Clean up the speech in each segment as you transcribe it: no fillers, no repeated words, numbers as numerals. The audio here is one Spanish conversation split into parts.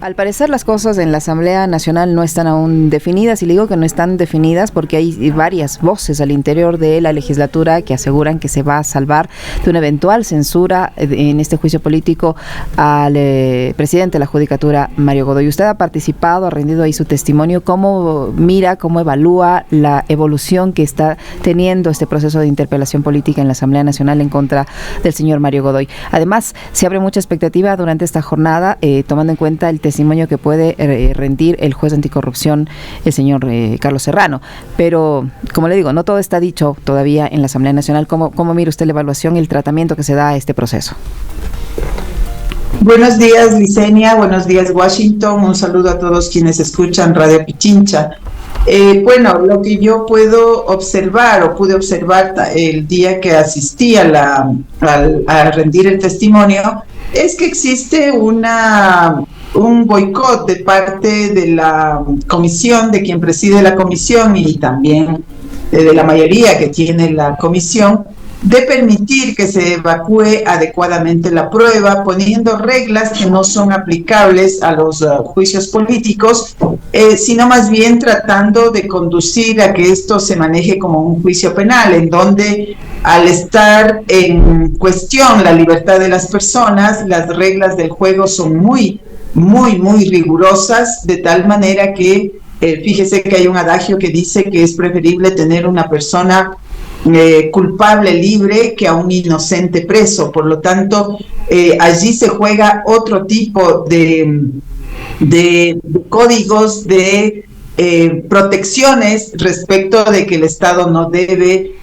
Al parecer las cosas en la Asamblea Nacional no están aún definidas, y le digo que no están definidas porque hay varias voces al interior de la legislatura que aseguran que se va a salvar de una eventual censura en este juicio político al presidente de la Judicatura, Mario Godoy. Usted ha participado, ha rendido ahí su testimonio. ¿Cómo mira, cómo evalúa la evolución que está teniendo este proceso de interpelación política en la Asamblea Nacional en contra del señor Mario Godoy? Además, se abre mucha expectativa durante esta jornada, tomando en cuenta el testimonio que puede rendir el juez anticorrupción, el señor Carlos Serrano. Pero, como le digo, no todo está dicho todavía en la Asamblea Nacional. ¿Cómo mira usted la evaluación y el tratamiento que se da a este proceso? Buenos días, Licenia. Buenos días, Washington. Un saludo a todos quienes escuchan Radio Pichincha. Bueno, lo que yo puedo observar o pude observar el día que asistí a rendir el testimonio es que existe un boicot de parte de la comisión, de quien preside la comisión y también de la mayoría que tiene la comisión, de permitir que se evacúe adecuadamente la prueba, poniendo reglas que no son aplicables a los juicios políticos, sino más bien tratando de conducir a que esto se maneje como un juicio penal, en donde al estar en cuestión la libertad de las personas, las reglas del juego son muy rigurosas, de tal manera que fíjese que hay un adagio que dice que es preferible tener una persona culpable libre que a un inocente preso. Por lo tanto, allí se juega otro tipo de códigos, de protecciones respecto de que el Estado no debe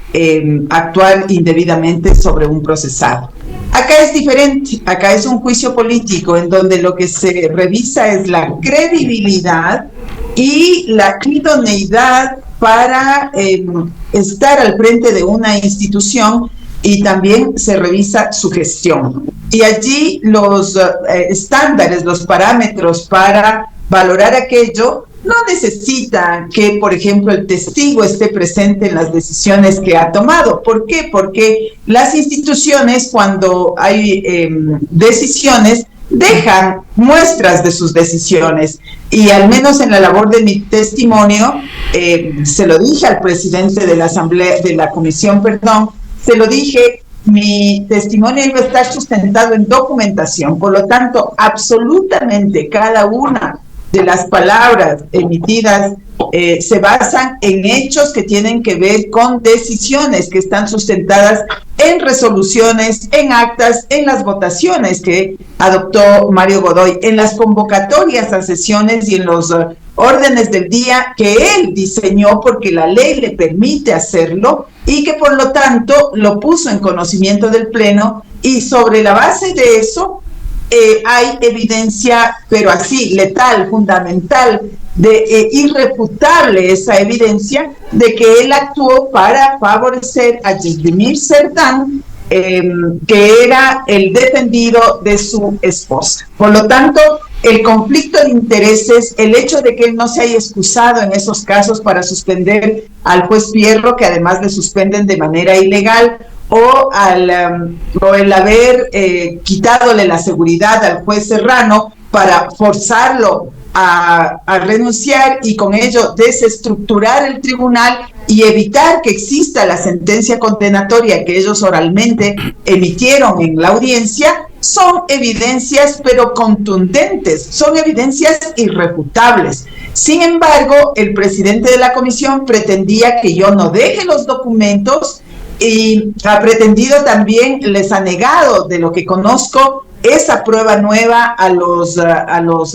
actuar indebidamente sobre un procesado. Acá es diferente, acá es un juicio político en donde lo que se revisa es la credibilidad y la idoneidad para estar al frente de una institución, y también se revisa su gestión. Y allí los estándares, los parámetros para valorar aquello no necesita que, por ejemplo, el testigo esté presente en las decisiones que ha tomado. ¿Por qué? Porque las instituciones, cuando hay decisiones, dejan muestras de sus decisiones, y al menos en la labor de mi testimonio, se lo dije al presidente de la Asamblea, de la Comisión, se lo dije, mi testimonio iba a estar sustentado en documentación, por lo tanto, absolutamente cada una de las palabras emitidas se basan en hechos que tienen que ver con decisiones que están sustentadas en resoluciones, en actas, en las votaciones que adoptó Mario Godoy, en las convocatorias a sesiones y en los órdenes del día que él diseñó porque la ley le permite hacerlo, y que por lo tanto lo puso en conocimiento del Pleno, y sobre la base de eso hay evidencia, pero así, letal, fundamental, irrefutable esa evidencia de que él actuó para favorecer a Yasmir Cerdán, que era el defendido de su esposa. Por lo tanto, el conflicto de intereses, el hecho de que él no se haya excusado en esos casos para suspender al juez Fierro, que además le suspenden de manera ilegal, o el haber quitadole la seguridad al juez Serrano para forzarlo a renunciar y con ello desestructurar el tribunal y evitar que exista la sentencia condenatoria que ellos oralmente emitieron en la audiencia, son evidencias pero contundentes, son evidencias irrefutables. Sin embargo, el presidente de la comisión pretendía que yo no deje los documentos, y ha pretendido también, les ha negado, de lo que conozco, esa prueba nueva a los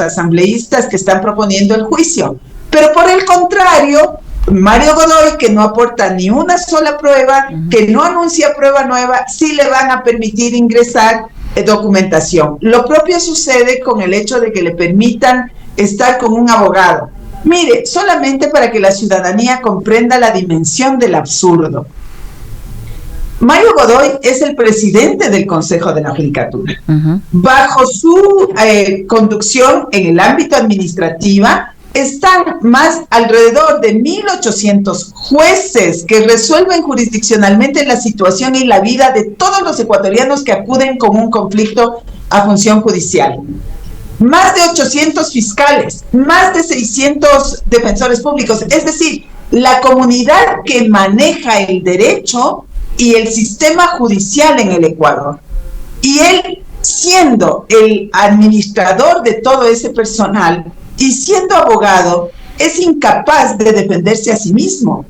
asambleístas que están proponiendo el juicio. Pero por el contrario, Mario Godoy, que no aporta ni una sola prueba, que no anuncia prueba nueva, sí le van a permitir ingresar documentación. Lo propio sucede con el hecho de que le permitan estar con un abogado. Mire, solamente para que la ciudadanía comprenda la dimensión del absurdo. Mario Godoy es el presidente del Consejo de la Judicatura. Bajo su conducción en el ámbito administrativo están alrededor de 1.800 jueces que resuelven jurisdiccionalmente la situación y la vida de todos los ecuatorianos que acuden con un conflicto a función judicial. más de 800 fiscales, más de 600 defensores públicos, es decir, la comunidad que maneja el derecho y el sistema judicial en el Ecuador. Y él, siendo el administrador de todo ese personal y siendo abogado, es incapaz de defenderse a sí mismo.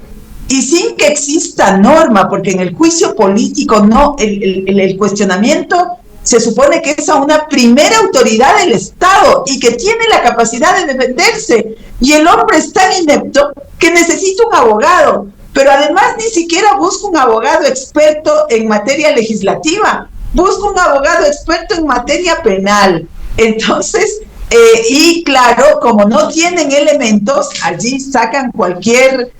Y sin que exista norma, porque en el juicio político no, el cuestionamiento se supone que es a una primera autoridad del Estado y que tiene la capacidad de defenderse. Y el hombre es tan inepto que necesita un abogado, pero además ni siquiera busca un abogado experto en materia legislativa, busca un abogado experto en materia penal. Entonces, y claro, como no tienen elementos, allí sacan cualquier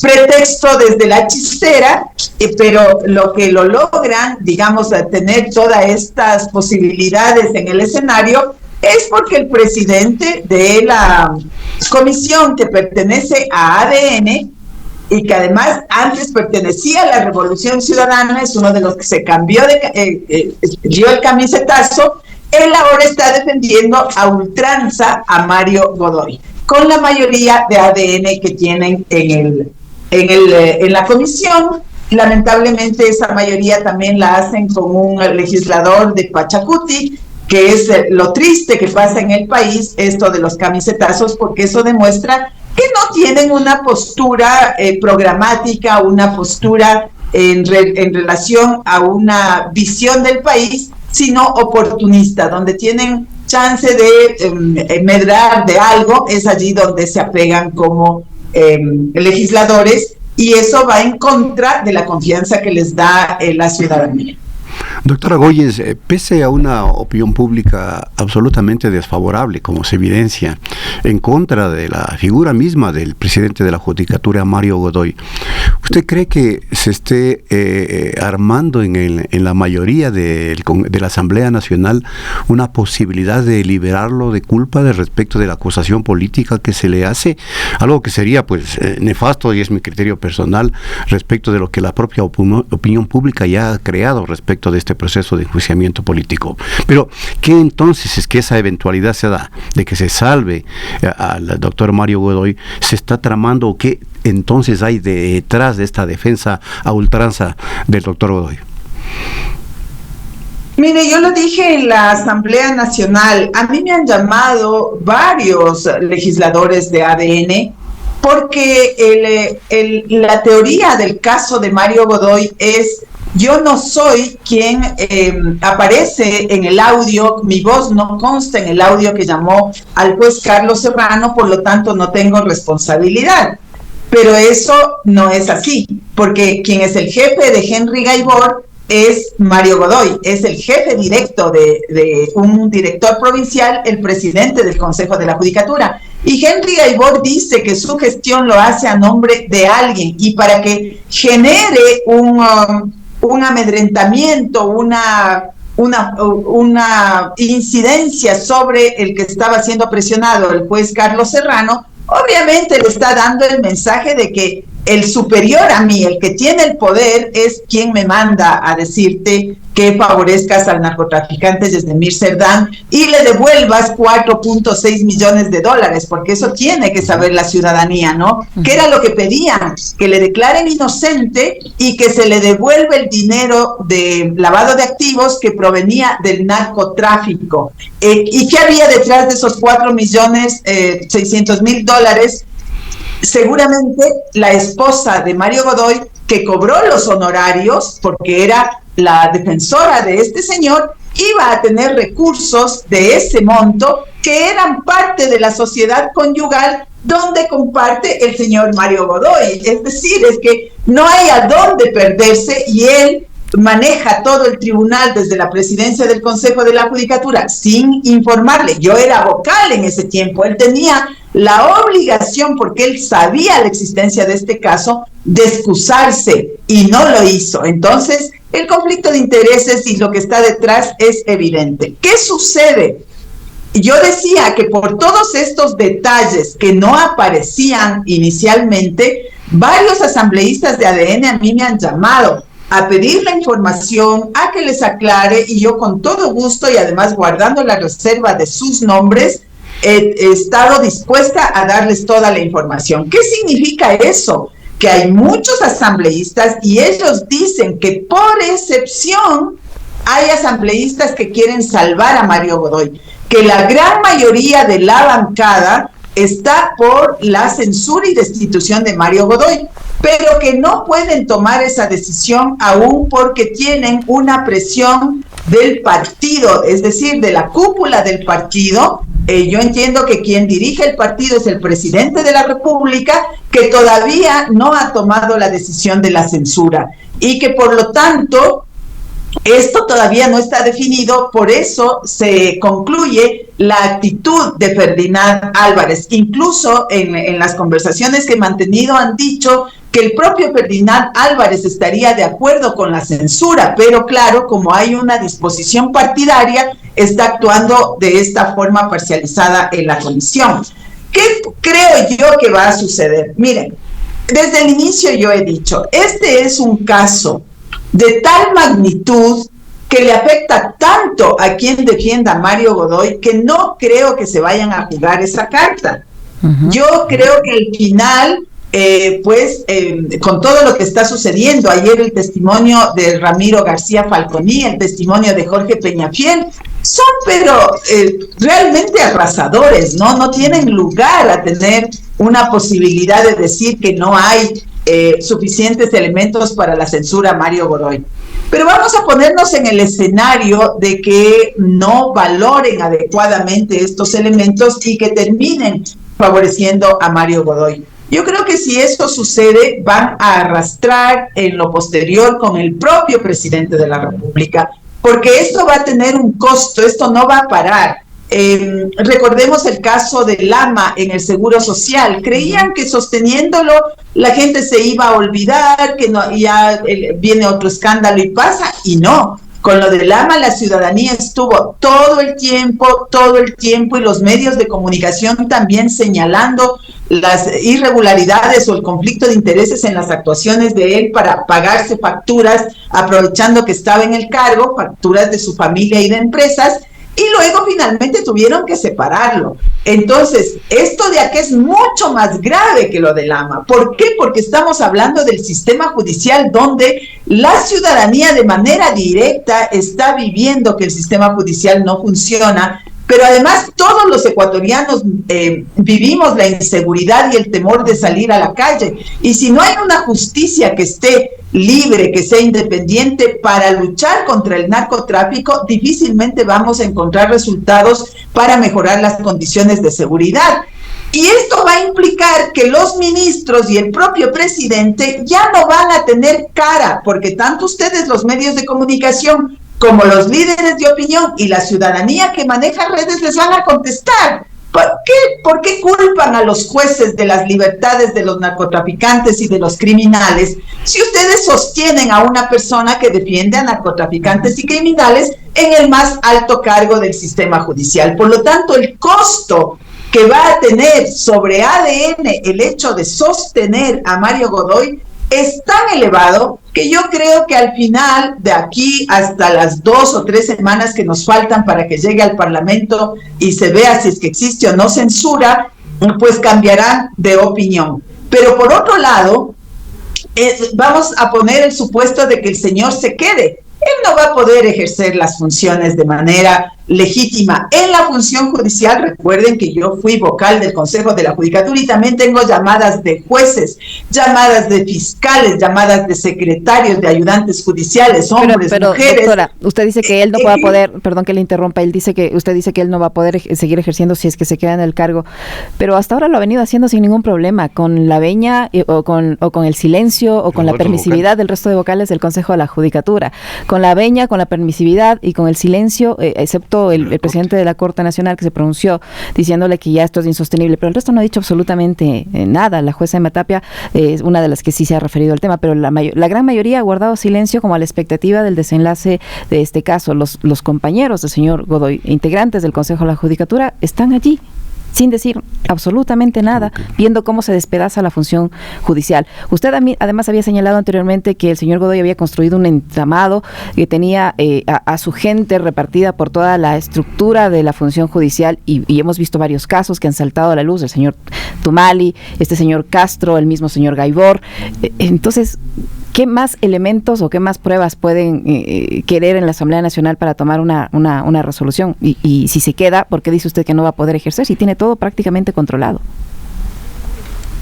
pretexto desde la chistera, pero lo que lo logran, digamos, a tener todas estas posibilidades en el escenario, es porque el presidente de la comisión que pertenece a ADN y que además antes pertenecía a la Revolución Ciudadana, es uno de los que se cambió dio el camisetazo, él ahora está defendiendo a ultranza a Mario Godoy, con la mayoría de ADN que tienen en la comisión. Lamentablemente esa mayoría también la hacen con un legislador de Pachacuti, que es lo triste que pasa en el país, esto de los camisetazos, porque eso demuestra que no tienen una postura programática, una postura en relación a una visión del país, sino oportunista, donde tienen chance de medrar de algo, es allí donde se apegan como legisladores, y eso va en contra de la confianza que les da la ciudadanía. Doctora Goyes, pese a una opinión pública absolutamente desfavorable, como se evidencia, en contra de la figura misma del presidente de la Judicatura, Mario Godoy, ¿usted cree que se esté armando en la mayoría de la Asamblea Nacional una posibilidad de liberarlo de culpa respecto de la acusación política que se le hace? Algo que sería pues nefasto, y es mi criterio personal, respecto de lo que la propia opinión pública ya ha creado respecto de este proceso de enjuiciamiento político. Pero, ¿qué entonces es que esa eventualidad se da de que se salve al doctor Mario Godoy? ¿Se está tramando o qué entonces hay detrás de esta defensa a ultranza del doctor Godoy? Mire, yo lo dije en la Asamblea Nacional, a mí me han llamado varios legisladores de ADN porque la teoría del caso de Mario Godoy es: yo no soy quien aparece en el audio, mi voz no consta en el audio que llamó al juez Carlos Serrano, por lo tanto no tengo responsabilidad. Pero eso no es así, porque quien es el jefe de Henry Gaibor es Mario Godoy, es el jefe directo de un director provincial, el presidente del Consejo de la Judicatura. Y Henry Gaibor dice que su gestión lo hace a nombre de alguien, y para que genere un amedrentamiento, una incidencia sobre el que estaba siendo presionado, el juez Carlos Serrano, obviamente le está dando el mensaje de que el superior a mí, el que tiene el poder, es quien me manda a decirte que favorezcas al narcotraficante Yesdemir Cerdán y le devuelvas $4.6 millones, porque eso tiene que saber la ciudadanía, ¿no? ¿Qué era lo que pedían? Que le declaren inocente y que se le devuelva el dinero de lavado de activos que provenía del narcotráfico. ¿Y qué había detrás de esos $4.600.000? Seguramente la esposa de Mario Godoy, que cobró los honorarios porque era la defensora de este señor, iba a tener recursos de ese monto que eran parte de la sociedad conyugal donde comparte el señor Mario Godoy. Es decir, es que no hay a dónde perderse, y él maneja todo el tribunal desde la presidencia del Consejo de la Judicatura sin informarle. Yo era vocal en ese tiempo, él tenía la obligación, porque él sabía la existencia de este caso, de excusarse, y no lo hizo. Entonces, el conflicto de intereses y lo que está detrás es evidente. ¿Qué sucede? Yo decía que por todos estos detalles que no aparecían inicialmente, varios asambleístas de ADN a mí me han llamado a pedir la información, a que les aclare, y yo con todo gusto y además guardando la reserva de sus nombres, he estado dispuesta a darles toda la información. ¿Qué significa eso? Que hay muchos asambleístas y ellos dicen que por excepción hay asambleístas que quieren salvar a Mario Godoy, que la gran mayoría de la bancada está por la censura y destitución de Mario Godoy, pero que no pueden tomar esa decisión aún porque tienen una presión del partido, es decir, de la cúpula del partido. Yo entiendo que quien dirige el partido es el presidente de la República, que todavía no ha tomado la decisión de la censura y que por lo tanto esto todavía no está definido. Por eso se concluye la actitud de Ferdinand Álvarez. Incluso en las conversaciones que he mantenido han dicho que el propio Ferdinand Álvarez estaría de acuerdo con la censura, pero claro, como hay una disposición partidaria, está actuando de esta forma parcializada en la comisión. ¿Qué creo yo que va a suceder? Miren, desde el inicio yo he dicho, este es un caso de tal magnitud que le afecta tanto a quien defienda a Mario Godoy que no creo que se vayan a jugar esa carta. Yo creo que al final, con todo lo que está sucediendo, ayer el testimonio de Ramiro García Falconi, el testimonio de Jorge Peñafiel, son pero realmente arrasadores, ¿no? No tienen lugar a tener una posibilidad de decir que no hay suficientes elementos para la censura a Mario Godoy. Pero vamos a ponernos en el escenario de que no valoren adecuadamente estos elementos y que terminen favoreciendo a Mario Godoy. Yo creo que si esto sucede, van a arrastrar en lo posterior con el propio presidente de la República, porque esto va a tener un costo, esto no va a parar. Recordemos el caso de Lama en el Seguro Social. Creían que sosteniéndolo la gente se iba a olvidar, que no, ya viene otro escándalo y pasa, y no. Con lo de Lama la ciudadanía estuvo todo el tiempo, y los medios de comunicación también señalando las irregularidades o el conflicto de intereses en las actuaciones de él para pagarse facturas, aprovechando que estaba en el cargo, facturas de su familia y de empresas, y luego finalmente tuvieron que separarlo. Entonces, esto de aquí es mucho más grave que lo de Lama. ¿Por qué? Porque estamos hablando del sistema judicial donde la ciudadanía de manera directa está viviendo que el sistema judicial no funciona, pero además todos los ecuatorianos vivimos la inseguridad y el temor de salir a la calle. Y si no hay una justicia que esté libre, que sea independiente para luchar contra el narcotráfico, difícilmente vamos a encontrar resultados para mejorar las condiciones de seguridad. Y esto va a implicar que los ministros y el propio presidente ya no van a tener cara, porque tanto ustedes, los medios de comunicación, como los líderes de opinión y la ciudadanía que maneja redes les van a contestar. ¿Por qué culpan a los jueces de las libertades de los narcotraficantes y de los criminales si ustedes sostienen a una persona que defiende a narcotraficantes y criminales en el más alto cargo del sistema judicial? Por lo tanto, el costo que va a tener sobre ADN el hecho de sostener a Mario Godoy es tan elevado que yo creo que al final, de aquí hasta las 2 o 3 semanas que nos faltan para que llegue al Parlamento y se vea si es que existe o no censura, pues cambiarán de opinión. Pero por otro lado, vamos a poner el supuesto de que el señor se quede. Él no va a poder ejercer las funciones de manera legítima en la función judicial. Recuerden que yo fui vocal del Consejo de la Judicatura y también tengo llamadas de jueces, llamadas de fiscales, llamadas de secretarios, de ayudantes judiciales, hombres, pero mujeres. Doctora, usted dice que él no va a poder, perdón que le interrumpa, usted dice que él no va a poder seguir ejerciendo si es que se queda en el cargo, pero hasta ahora lo ha venido haciendo sin ningún problema, con la veña o con el silencio o con la permisividad del resto de vocales del Consejo de la Judicatura. Con la veña, con la permisividad y con el silencio, excepto el presidente de la Corte Nacional que se pronunció diciéndole que ya esto es insostenible, pero el resto no ha dicho absolutamente nada. La jueza Emma Tapia es una de las que sí se ha referido al tema, pero la gran mayoría ha guardado silencio como a la expectativa del desenlace de este caso. Los compañeros del señor Godoy, integrantes del Consejo de la Judicatura, están allí sin decir Absolutamente nada, viendo cómo se despedaza la función judicial. Usted además había señalado anteriormente que el señor Godoy había construido un entramado que tenía a su gente repartida por toda la estructura de la función judicial y hemos visto varios casos que han saltado a la luz, el señor Tumali, este señor Castro, el mismo señor Gaibor. Entonces, ¿qué más elementos o qué más pruebas pueden querer en la Asamblea Nacional para tomar una resolución? Y si se queda, ¿por qué dice usted que no va a poder ejercer si tiene todo prácticamente controlado?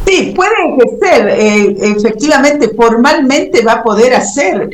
Sí, puede ejercer, efectivamente, formalmente va a poder hacer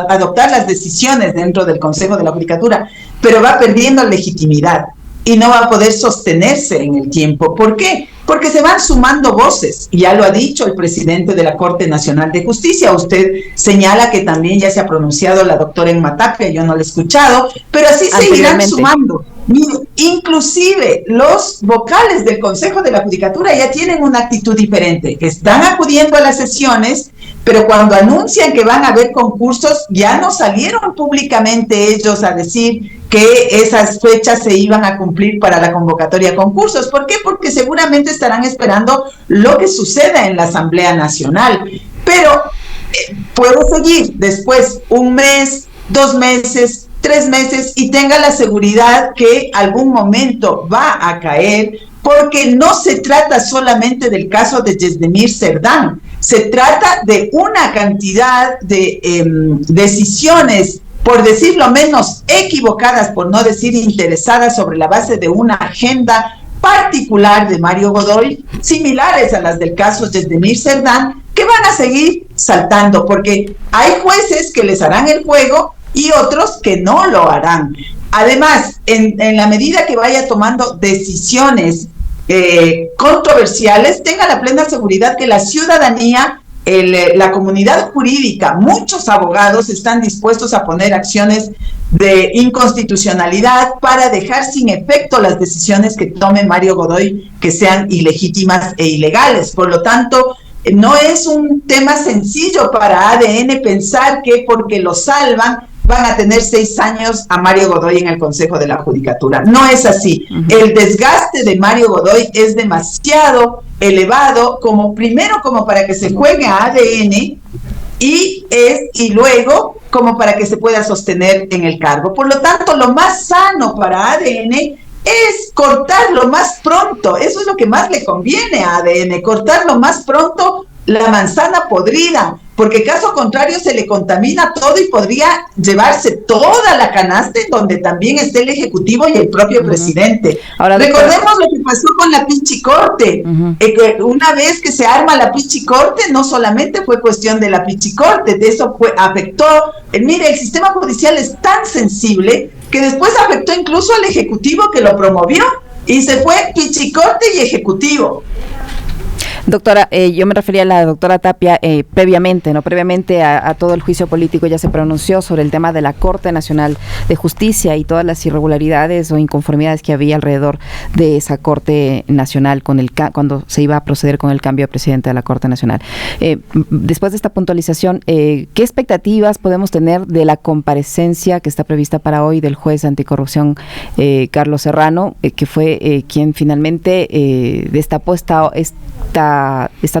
adoptar las decisiones dentro del Consejo de la Judicatura, pero va perdiendo legitimidad y no va a poder sostenerse en el tiempo. ¿Por qué? Porque se van sumando voces, ya lo ha dicho el presidente de la Corte Nacional de Justicia. Usted señala que también ya se ha pronunciado la doctora Emma Tapia, yo no la he escuchado, pero así seguirán sumando. Mire, inclusive los vocales del Consejo de la Judicatura ya tienen una actitud diferente, están acudiendo a las sesiones, pero cuando anuncian que van a haber concursos, ya no salieron públicamente ellos a decir que esas fechas se iban a cumplir para la convocatoria a concursos. ¿Por qué? Porque seguramente estarán esperando lo que suceda en la Asamblea Nacional. Pero puede seguir después 1 mes, 2 meses, 3 meses y tenga la seguridad que algún momento va a caer, porque no se trata solamente del caso de Yesdemir Cerdán, se trata de una cantidad de decisiones, por decirlo menos equivocadas, por no decir interesadas, sobre la base de una agenda particular de Mario Godoy, similares a las del caso Yesdemir Cerdán, que van a seguir saltando, porque hay jueces que les harán el juego y otros que no lo harán. Además, en la medida que vaya tomando decisiones controversiales, tenga la plena seguridad que la ciudadanía, la comunidad jurídica, muchos abogados están dispuestos a poner acciones de inconstitucionalidad para dejar sin efecto las decisiones que tome Mario Godoy, que sean ilegítimas e ilegales. Por lo tanto, no es un tema sencillo para ADN pensar que porque lo salvan van a tener 6 años a Mario Godoy en el Consejo de la Judicatura. No es así. El desgaste de Mario Godoy es demasiado elevado, primero como para que se juegue a ADN y luego como para que se pueda sostener en el cargo. Por lo tanto, lo más sano para ADN es cortar lo más pronto. Eso es lo que más le conviene a ADN, cortar lo más pronto la manzana podrida, porque caso contrario se le contamina todo y podría llevarse toda la canasta, en donde también está el Ejecutivo y el propio presidente. Ahora, recordemos lo que pasó con la Pichicorte. Una vez que se arma la Pichicorte, no solamente fue cuestión de la Pichicorte, de eso afectó. Mire, el sistema judicial es tan sensible que después afectó incluso al Ejecutivo, que lo promovió, y se fue Pichicorte y Ejecutivo. Doctora, yo me refería a la doctora Tapia previamente a todo el juicio político. Ya se pronunció sobre el tema de la Corte Nacional de Justicia y todas las irregularidades o inconformidades que había alrededor de esa Corte Nacional cuando se iba a proceder con el cambio de presidente de la Corte Nacional. Después de esta puntualización, ¿qué expectativas podemos tener de la comparecencia que está prevista para hoy del juez anticorrupción Carlos Serrano, que fue quien finalmente destapó esta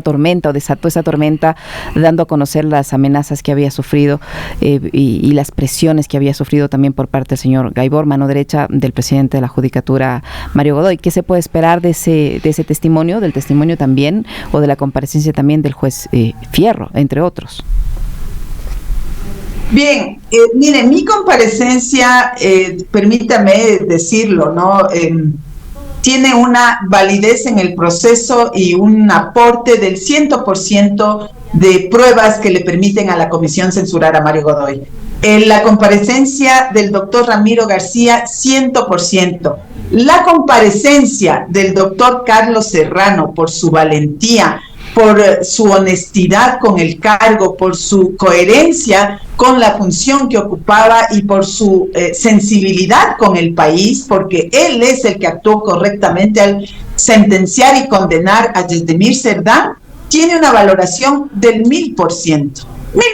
tormenta, o desató esa tormenta, dando a conocer las amenazas que había sufrido y las presiones que había sufrido también por parte del señor Gaibor, mano derecha del presidente de la Judicatura, Mario Godoy? ¿Qué se puede esperar de ese testimonio, del testimonio también, o de la comparecencia también del juez Fierro, entre otros? Bien, mire, mi comparecencia, permítame decirlo, ¿no? Tiene una validez en el proceso y un aporte del 100% de pruebas que le permiten a la comisión censurar a Mario Godoy. En la comparecencia del doctor Ramiro García, 100%. La comparecencia del doctor Carlos Serrano, por su valentía, por su honestidad con el cargo, por su coherencia con la función que ocupaba y por su sensibilidad con el país, porque él es el que actuó correctamente al sentenciar y condenar a Yesdemir Cerdán, tiene una valoración del 1000%.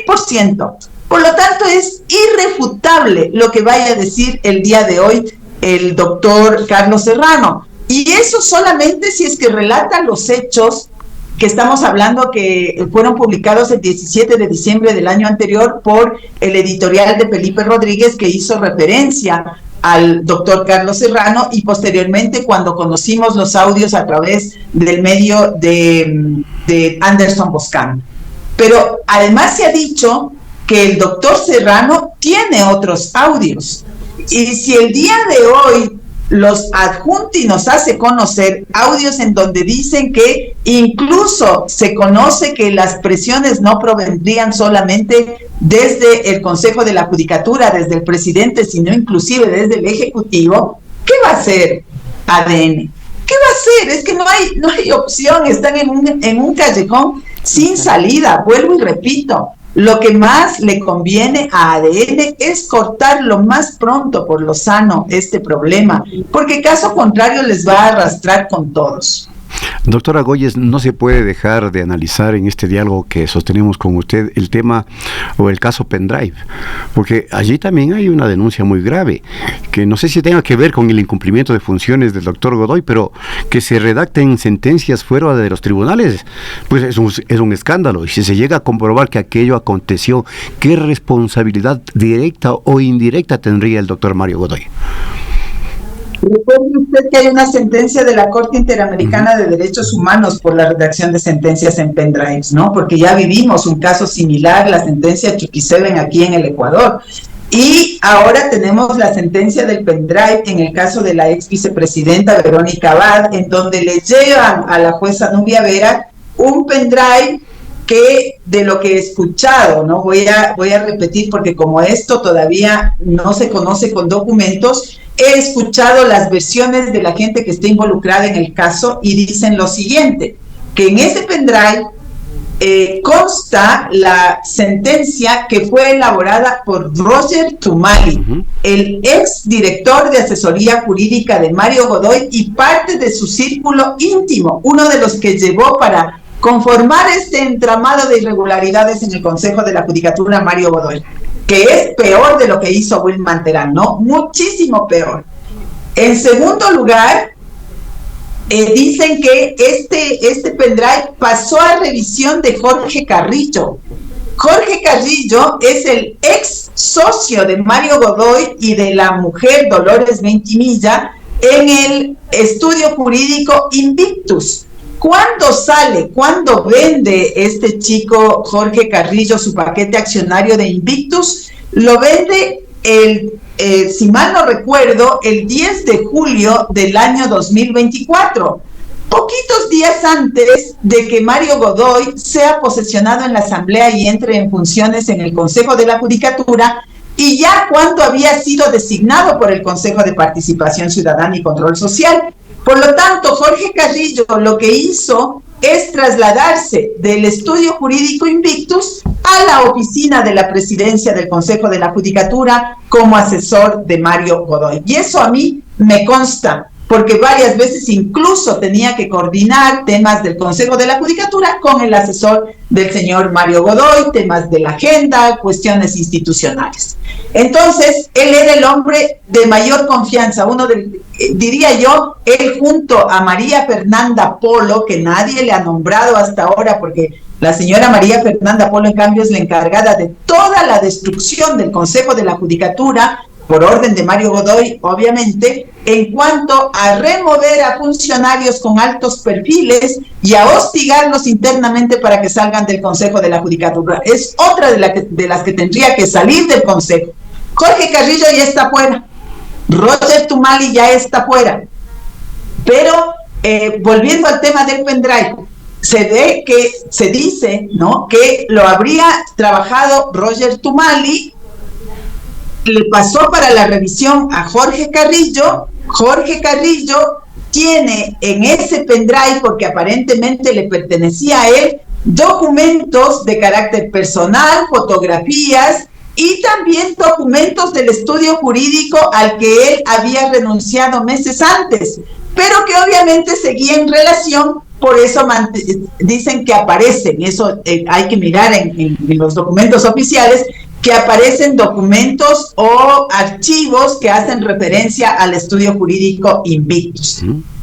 1000%. Por lo tanto, es irrefutable lo que vaya a decir el día de hoy el doctor Carlos Serrano. Y eso solamente si es que relata los hechos que estamos hablando, que fueron publicados el 17 de diciembre del año anterior por el editorial de Felipe Rodríguez, que hizo referencia al doctor Carlos Serrano, y posteriormente cuando conocimos los audios a través del medio de Anderson Boscan. Pero además se ha dicho que el doctor Serrano tiene otros audios, y si el día de hoy los adjunti nos hace conocer audios en donde dicen que incluso se conoce que las presiones no provendrían solamente desde el Consejo de la Judicatura, desde el presidente, sino inclusive desde el Ejecutivo, ¿qué va a hacer ADN? ¿Qué va a hacer? Es que no hay opción, están en un callejón sin salida. Vuelvo y repito, lo que más le conviene a ADN es cortar lo más pronto por lo sano este problema, porque caso contrario les va a arrastrar con todos. Doctora Goyes, no se puede dejar de analizar en este diálogo que sostenemos con usted el tema o el caso Pendrive, porque allí también hay una denuncia muy grave, que no sé si tenga que ver con el incumplimiento de funciones del doctor Godoy, pero que se redacten sentencias fuera de los tribunales, pues es un escándalo, y si se llega a comprobar que aquello aconteció, ¿qué responsabilidad directa o indirecta tendría el doctor Mario Godoy? Recuerde usted que hay una sentencia de la Corte Interamericana de Derechos Humanos por la redacción de sentencias en pendrives, ¿no? Porque ya vivimos un caso similar, la sentencia Chuquiseven aquí en el Ecuador. Y ahora tenemos la sentencia del pendrive en el caso de la ex vicepresidenta Verónica Abad, en donde le llevan a la jueza Nubia Vera un pendrive que, de lo que he escuchado, ¿no? Voy a repetir, porque como esto todavía no se conoce con documentos, he escuchado las versiones de la gente que está involucrada en el caso, y dicen lo siguiente, que en ese pendrive consta la sentencia que fue elaborada por Roger Tumali, el ex director de asesoría jurídica de Mario Godoy y parte de su círculo íntimo, uno de los que llevó para conformar este entramado de irregularidades en el Consejo de la Judicatura Mario Godoy, que es peor de lo que hizo Wilman Terán, ¿no? Muchísimo peor. En segundo lugar, dicen que este pendrive pasó a revisión de Jorge Carrillo. Jorge Carrillo es el ex socio de Mario Godoy y de la mujer Dolores Ventimilla en el estudio jurídico Invictus. ¿Cuándo vende este chico Jorge Carrillo su paquete accionario de Invictus? Lo vende si mal no recuerdo, el 10 de julio del año 2024, poquitos días antes de que Mario Godoy sea posesionado en la Asamblea y entre en funciones en el Consejo de la Judicatura, y ya cuando había sido designado por el Consejo de Participación Ciudadana y Control Social. Por lo tanto, Jorge Carrillo lo que hizo es trasladarse del estudio jurídico Invictus a la oficina de la presidencia del Consejo de la Judicatura como asesor de Mario Godoy. Y eso a mí me consta, porque varias veces incluso tenía que coordinar temas del Consejo de la Judicatura con el asesor del señor Mario Godoy, temas de la agenda, cuestiones institucionales. Entonces, él era el hombre de mayor confianza, diría yo, él junto a María Fernanda Polo, que nadie le ha nombrado hasta ahora, porque la señora María Fernanda Polo, en cambio, es la encargada de toda la destrucción del Consejo de la Judicatura, por orden de Mario Godoy, obviamente, en cuanto a remover a funcionarios con altos perfiles y a hostigarlos internamente para que salgan del Consejo de la Judicatura. Es otra de las que tendría que salir del Consejo. Jorge Carrillo ya está fuera, Roger Tumali ya está fuera, pero volviendo al tema del pendrive, se dice, ¿no?, que lo habría trabajado Roger Tumali, le pasó para la revisión a Jorge Carrillo. Jorge Carrillo tiene en ese pendrive, porque aparentemente le pertenecía a él, documentos de carácter personal, fotografías y también documentos del estudio jurídico al que él había renunciado meses antes, pero que obviamente seguía en relación. Por eso dicen que aparecen, eso hay que mirar en los documentos oficiales, que aparecen documentos o archivos que hacen referencia al estudio jurídico Invictus.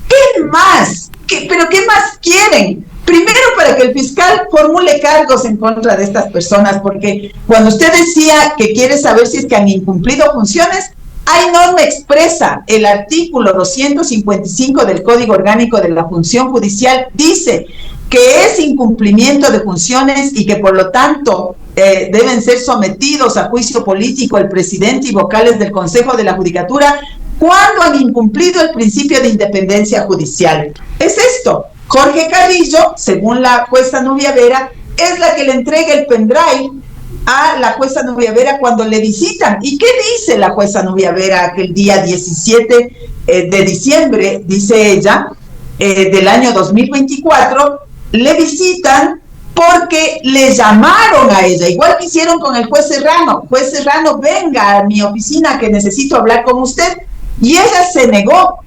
¿Qué ¿qué más? ¿Pero qué más quieren? Primero, para que el fiscal formule cargos en contra de estas personas, porque cuando usted decía que quiere saber si es que han incumplido funciones, hay norma expresa, el artículo 255 del Código Orgánico de la Función Judicial dice que es incumplimiento de funciones y que por lo tanto deben ser sometidos a juicio político el presidente y vocales del Consejo de la Judicatura cuando han incumplido el principio de independencia judicial. Es esto. Jorge Carrillo, según la jueza Nubia Vera, es la que le entrega el pendrive a la jueza Nubia Vera cuando le visitan. ¿Y qué dice la jueza Nubia Vera aquel día 17 de diciembre, dice ella, del año 2024? Le visitan porque le llamaron a ella, igual que hicieron con el juez Serrano. Juez Serrano, venga a mi oficina que necesito hablar con usted. Y ella se negó.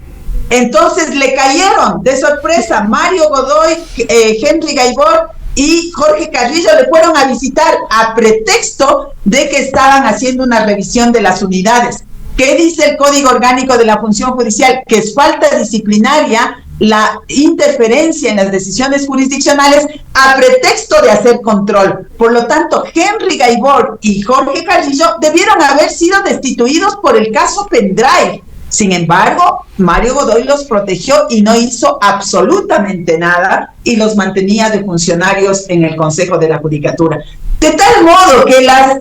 Entonces le cayeron de sorpresa Mario Godoy, Henry Gaibor y Jorge Carrillo le fueron a visitar a pretexto de que estaban haciendo una revisión de las unidades. ¿Qué dice el Código Orgánico de la Función Judicial? Que es falta disciplinaria la interferencia en las decisiones jurisdiccionales a pretexto de hacer control. Por lo tanto, Henry Gaibor y Jorge Carrillo debieron haber sido destituidos por el caso Pendrive. Sin embargo, Mario Godoy los protegió y no hizo absolutamente nada y los mantenía de funcionarios en el Consejo de la Judicatura. De tal modo que las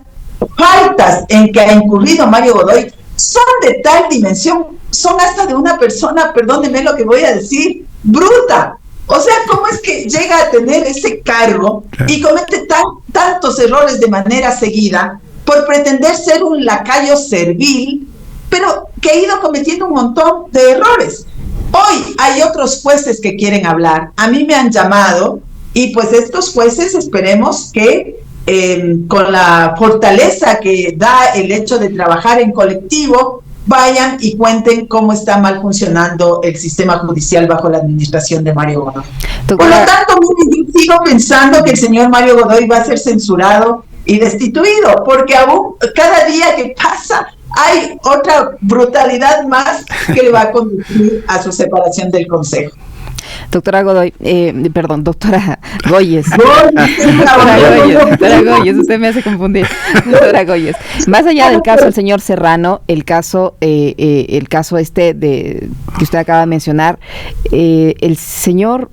faltas en que ha incurrido Mario Godoy son de tal dimensión, son hasta de una persona, perdónenme lo que voy a decir, bruta. O sea, ¿cómo es que llega a tener ese cargo y comete tantos errores de manera seguida por pretender ser un lacayo servil, pero que ha ido cometiendo un montón de errores? Hoy hay otros jueces que quieren hablar. A mí me han llamado y pues estos jueces esperemos que con la fortaleza que da el hecho de trabajar en colectivo, vayan y cuenten cómo está mal funcionando el sistema judicial bajo la administración de Mario Godoy. Por lo tanto, yo sigo pensando que el señor Mario Godoy va a ser censurado y destituido, porque aún cada día que pasa hay otra brutalidad más que le va a conducir a su separación del Consejo. Doctora Godoy, doctora Goyes. Doctora Goyes, usted me hace confundir. Doctora Goyes, más allá del caso del señor Serrano, el caso este que usted acaba de mencionar, el señor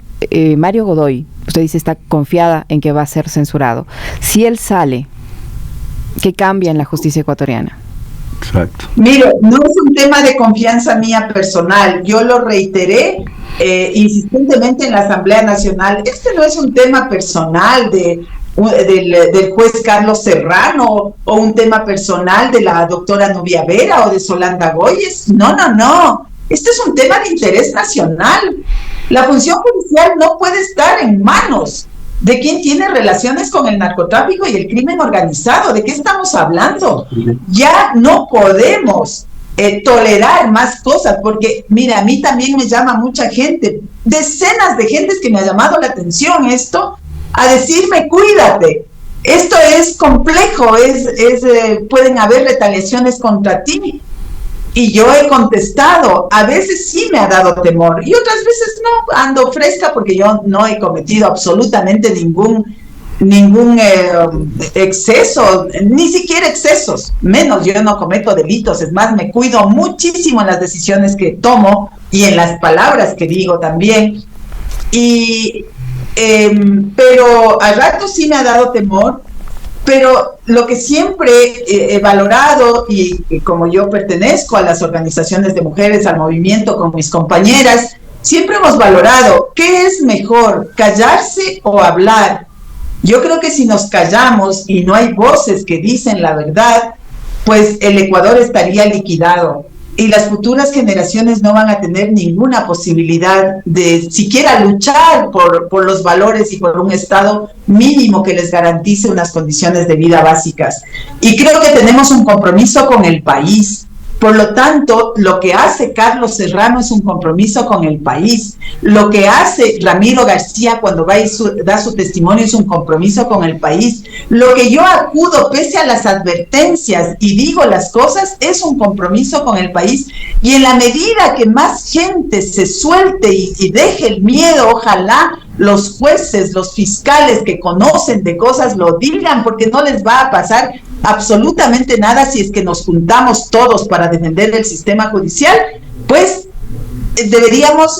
Mario Godoy, usted dice está confiada en que va a ser censurado. Si él sale, ¿qué cambia en la justicia ecuatoriana? Exacto. Mire, no es un tema de confianza mía personal, yo lo reiteré insistentemente en la Asamblea Nacional. Este no es un tema personal del juez Carlos Serrano o un tema personal de la doctora Nubia Vera o de Solanda Goyes. No. Este es un tema de interés nacional. La función judicial no puede estar en manos de quien tiene relaciones con el narcotráfico y el crimen organizado. ¿De qué estamos hablando? Ya no podemos tolerar más cosas, porque mira, a mí también me llama mucha gente, decenas de gentes que me ha llamado la atención esto, a decirme cuídate, esto es complejo, pueden haber retaliaciones contra ti. Y yo he contestado, a veces sí me ha dado temor y otras veces no, ando fresca porque yo no he cometido absolutamente ningún exceso, ni siquiera excesos, menos yo no cometo delitos, es más, me cuido muchísimo en las decisiones que tomo y en las palabras que digo también, pero al rato sí me ha dado temor. Pero lo que siempre he valorado, y como yo pertenezco a las organizaciones de mujeres, al movimiento con mis compañeras, siempre hemos valorado qué es mejor, callarse o hablar. Yo creo que si nos callamos y no hay voces que dicen la verdad, pues el Ecuador estaría liquidado y las futuras generaciones no van a tener ninguna posibilidad de siquiera luchar por los valores y por un Estado mínimo que les garantice unas condiciones de vida básicas. Y creo que tenemos un compromiso con el país, Por lo tanto, lo que hace Carlos Serrano es un compromiso con el país. Lo que hace Ramiro García cuando va y da su testimonio es un compromiso con el país. Lo que yo acudo, pese a las advertencias, y digo las cosas, es un compromiso con el país. Y en la medida que más gente se suelte y deje el miedo, ojalá los jueces, los fiscales que conocen de cosas lo digan, porque no les va a pasar absolutamente nada si es que nos juntamos todos para defender el sistema judicial. Pues deberíamos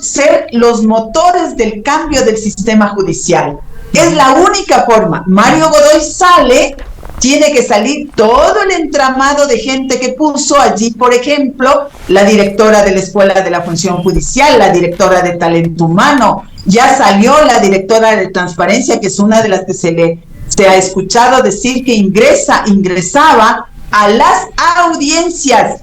ser los motores del cambio del sistema judicial. Es la única forma. Mario Godoy sale, tiene que salir todo el entramado de gente que puso allí, por ejemplo, la directora de la Escuela de la Función Judicial, la directora de Talento Humano, ya salió la directora de Transparencia, que es una de las que se ha escuchado decir que ingresaba a las audiencias,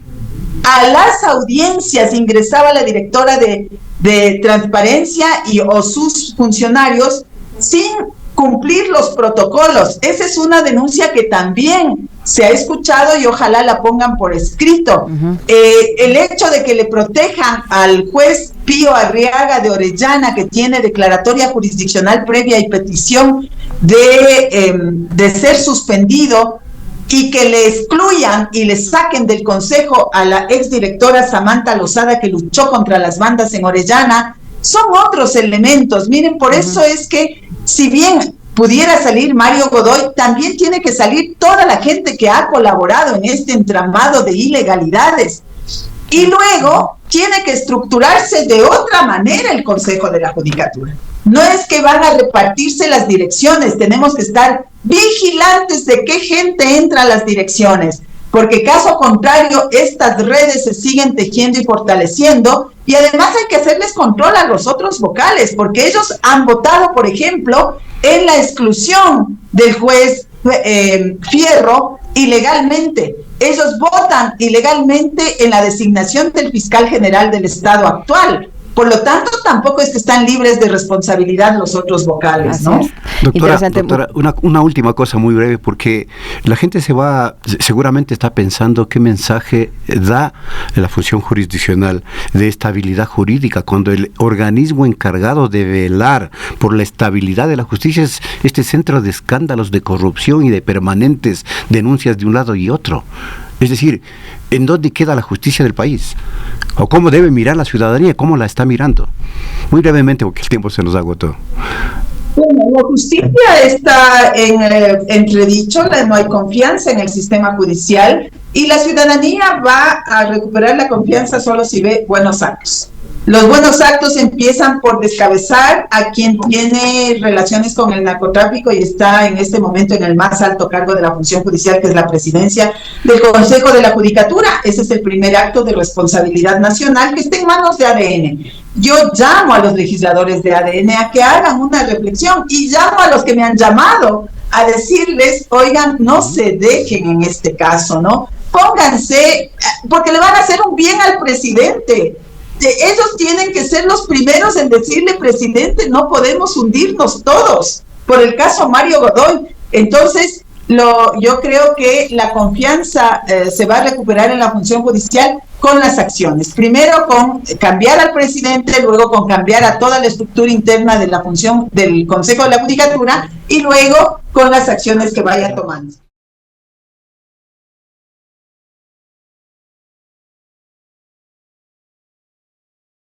ingresaba la directora de Transparencia o sus funcionarios sin cumplir los protocolos. Esa es una denuncia que también se ha escuchado y ojalá la pongan por escrito. El hecho de que le protejan al juez Pío Arriaga de Orellana, que tiene declaratoria jurisdiccional previa y petición de ser suspendido, y que le excluyan y le saquen del consejo a la exdirectora Samantha Lozada, que luchó contra las bandas en Orellana, son otros elementos. Miren, por eso es que si bien pudiera salir Mario Godoy, también tiene que salir toda la gente que ha colaborado en este entramado de ilegalidades. Y luego tiene que estructurarse de otra manera el Consejo de la Judicatura. No es que van a repartirse las direcciones, tenemos que estar vigilantes de qué gente entra a las direcciones, porque caso contrario, estas redes se siguen tejiendo y fortaleciendo, y además hay que hacerles control a los otros vocales, porque ellos han votado, por ejemplo, en la exclusión del juez Fierro ilegalmente. Ellos votan ilegalmente en la designación del fiscal general del Estado actual. Por lo tanto, tampoco es que están libres de responsabilidad los otros vocales, ¿no? Doctora, una última cosa muy breve, porque la gente seguramente está pensando qué mensaje da la función jurisdiccional de estabilidad jurídica cuando el organismo encargado de velar por la estabilidad de la justicia es este centro de escándalos de corrupción y de permanentes denuncias de un lado y otro. Es decir, ¿en dónde queda la justicia del país? ¿O cómo debe mirar la ciudadanía? ¿Cómo la está mirando? Muy brevemente, porque el tiempo se nos agotó. Bueno, la justicia está en entredicho, no hay confianza en el sistema judicial y la ciudadanía va a recuperar la confianza solo si ve buenos actos. Los buenos actos empiezan por descabezar a quien tiene relaciones con el narcotráfico y está en este momento en el más alto cargo de la función judicial, que es la presidencia del Consejo de la Judicatura. Ese es el primer acto de responsabilidad nacional que está en manos de ADN. Yo llamo a los legisladores de ADN a que hagan una reflexión y llamo a los que me han llamado a decirles, oigan, no se dejen en este caso, ¿no? Pónganse, porque le van a hacer un bien al presidente. Ellos tienen que ser los primeros en decirle, presidente, no podemos hundirnos todos, por el caso Mario Godoy. Entonces, yo creo que la confianza se va a recuperar en la función judicial con las acciones. Primero con cambiar al presidente, luego con cambiar a toda la estructura interna de la función del Consejo de la Judicatura y luego con las acciones que vaya tomando.